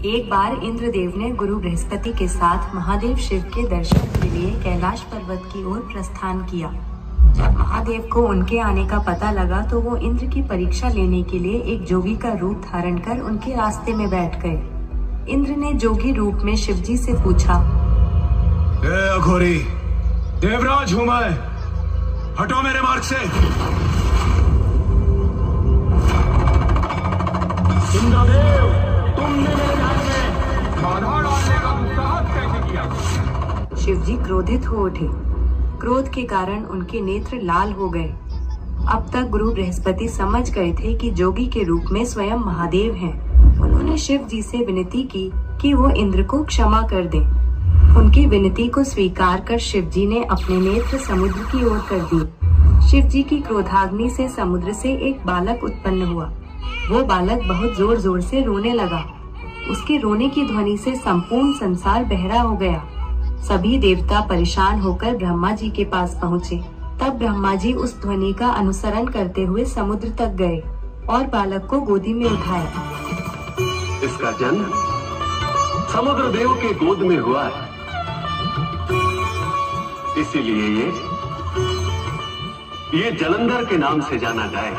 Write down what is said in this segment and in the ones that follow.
एक बार इंद्रदेव ने गुरु बृहस्पति के साथ महादेव शिव के दर्शन के लिए कैलाश पर्वत की ओर प्रस्थान किया। जब महादेव को उनके आने का पता लगा तो वो इंद्र की परीक्षा लेने के लिए एक जोगी का रूप धारण कर उनके रास्ते में बैठ गए। इंद्र ने जोगी रूप में शिवजी से पूछा, अघोरी, देवराज हूं मैं, हटो मेरे मार्ग से। इंद्रदेव, तुमने मेरे राज्य में बाधा डालने का दुस्साहस कैसे किया? शिवजी क्रोधित हो उठे। क्रोध के कारण उनके नेत्र लाल हो गए। अब तक गुरु बृहस्पति समझ गए थे कि जोगी के रूप में स्वयं महादेव हैं। उन्होंने शिव जी से विनती की कि वो इंद्र को क्षमा कर दें। उनकी विनती को स्वीकार कर शिव जी ने अपने नेत्र समुद्र की ओर कर दिए। शिव जी की क्रोधाग्नि से समुद्र से एक बालक उत्पन्न हुआ। वो बालक बहुत जोर जोर से रोने लगा। उसके रोने की ध्वनि से संपूर्ण संसार बहरा हो गया। सभी देवता परेशान होकर ब्रह्मा जी के पास पहुँचे। तब ब्रह्मा जी उस ध्वनि का अनुसरण करते हुए समुद्र तक गए और बालक को गोदी में उठाया। इसका जन्म समुद्र देव के गोद में हुआ है, इसीलिए ये जलंधर के नाम से जाना जाए।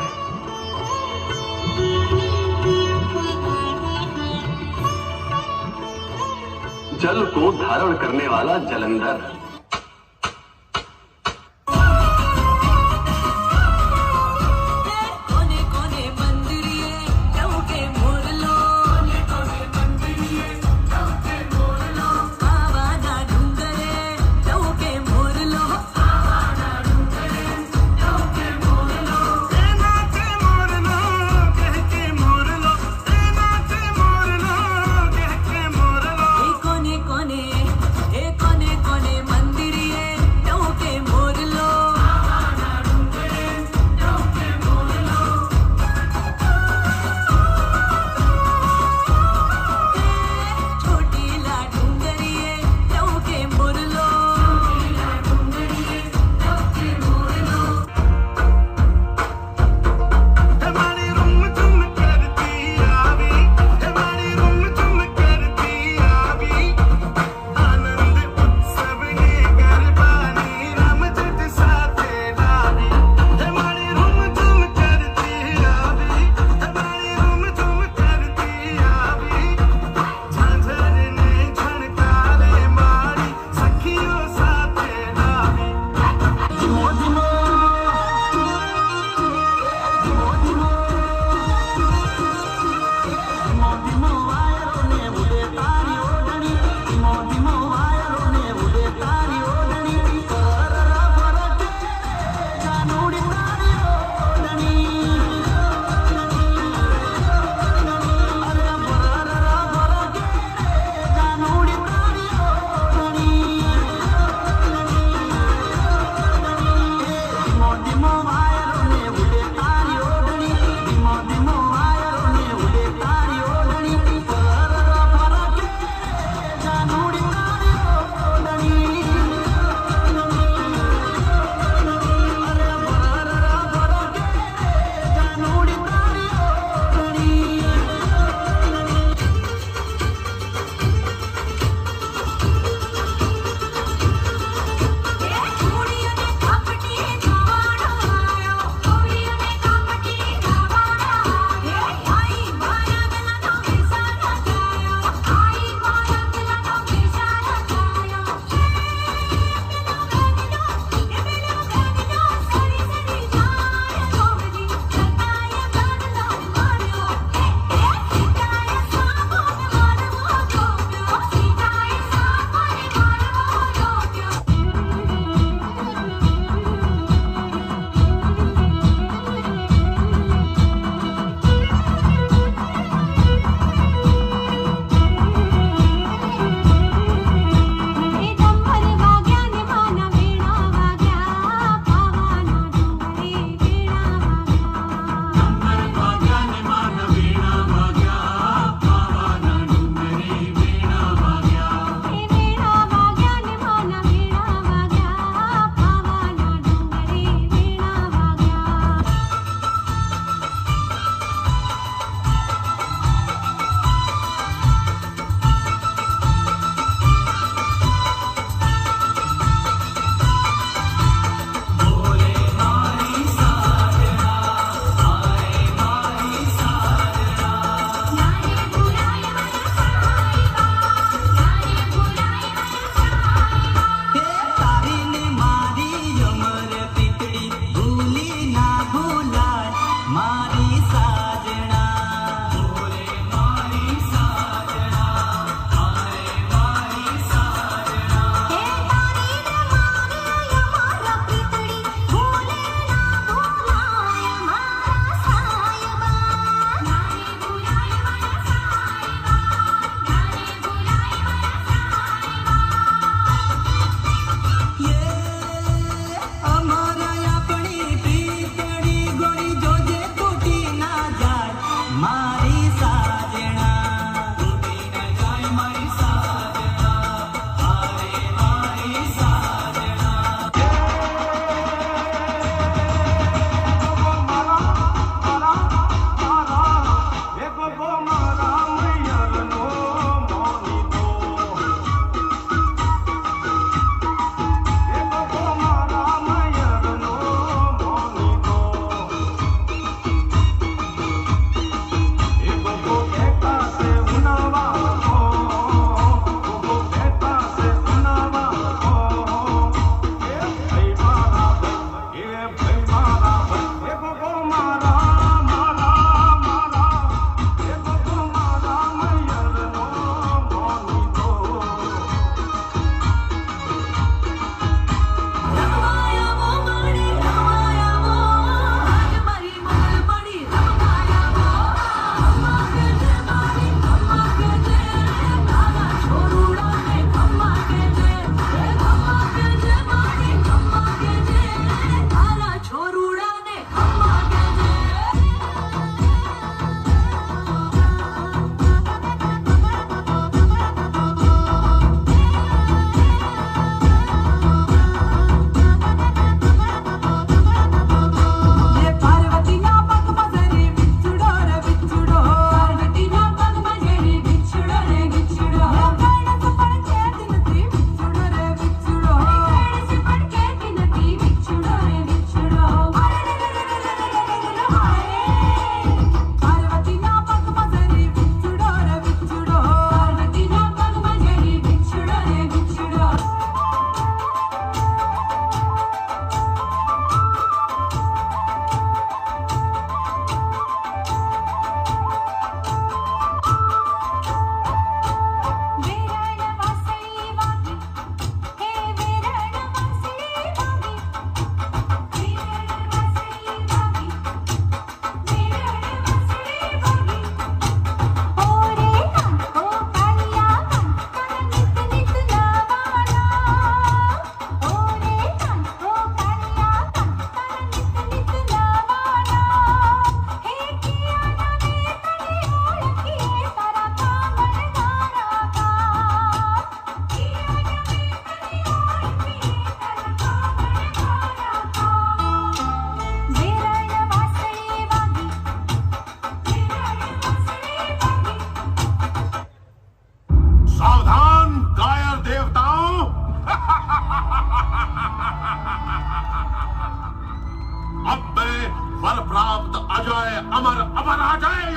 जल को धारण करने वाला जलंधर। कोने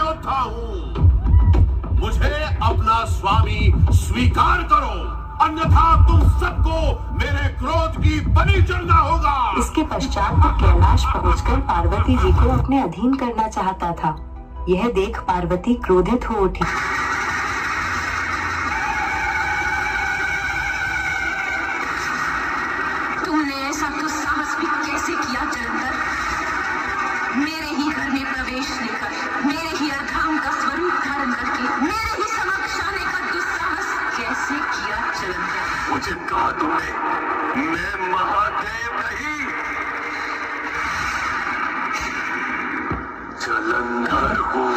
योद्धा हूँ। मुझे अपना स्वामी स्वीकार करो, अन्यथा तुम सबको मेरे क्रोध की बलि चढ़ना होगा। इसके पश्चात वो कैलाश पहुंचकर पार्वती जी को अपने अधीन करना चाहता था। यह देख पार्वती क्रोधित हो उठी। तुमने ऐसा दुस्साहस भी कैसे किया जलंधर? मेरे ही घर में प्रवेश लेकर, मेरे ही अर्धांग का स्वरूप धारण करके, मेरे ही समक्ष आने का दुस्साहस कैसे किया जलंधर? मुझे कहा तुमने मैं महादेव नहीं जलंधर हूँ।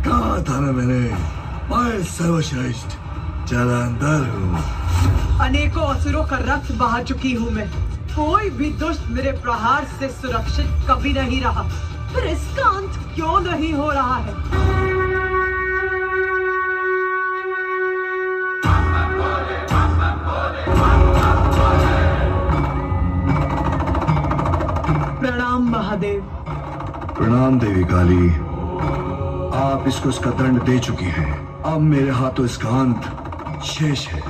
कहा था ना मैंने, मैं सर्वश्रेष्ठ जलंधर हूँ। अनेकों असुरों का रक्त बहा चुकी हूँ मैं। कोई भी दुष्ट मेरे प्रहार से सुरक्षित कभी नहीं रहा। फिर इसका अंत क्यों नहीं हो रहा है? प्रणाम महादेव। प्रणाम देवी काली। आप इसको इसका दंड दे चुकी हैं। अब मेरे हाथों इसका अंत शेष है,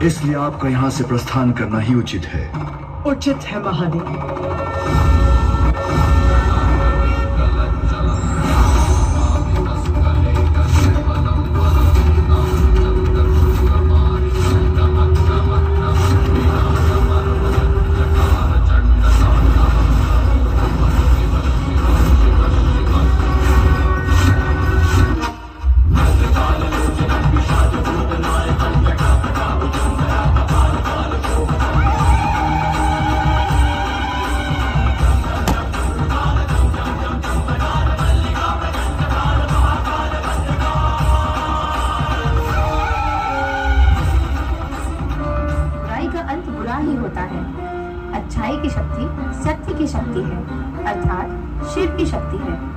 इसलिए आपका यहाँ से प्रस्थान करना ही उचित है। उचित है महादेव। अच्छाई की शक्ति सत्य की शक्ति है, अर्थात शिव की शक्ति है।